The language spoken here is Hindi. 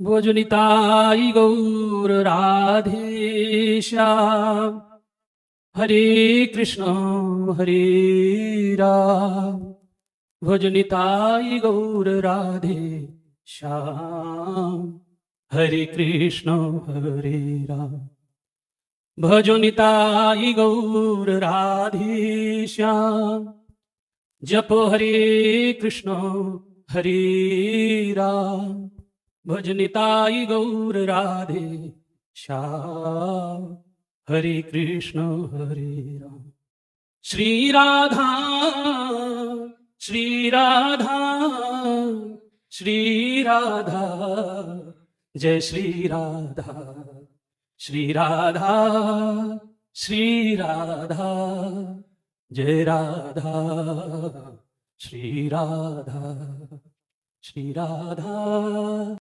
भोजनिताई गौर राधे श्याम। हरे हरे राम। भोजनिताई गौर राधे श्याम। हरे राम। भजनिताई गौर राधे श्याम। जपो हरे राम। भजनिताई गौर राधे श्याम। हरे राम। श्री राधा श्री राधा श्री राधा जय श्री राधा। श्री राधा श्री राधा जय राधा। श्री राधा श्री राधा।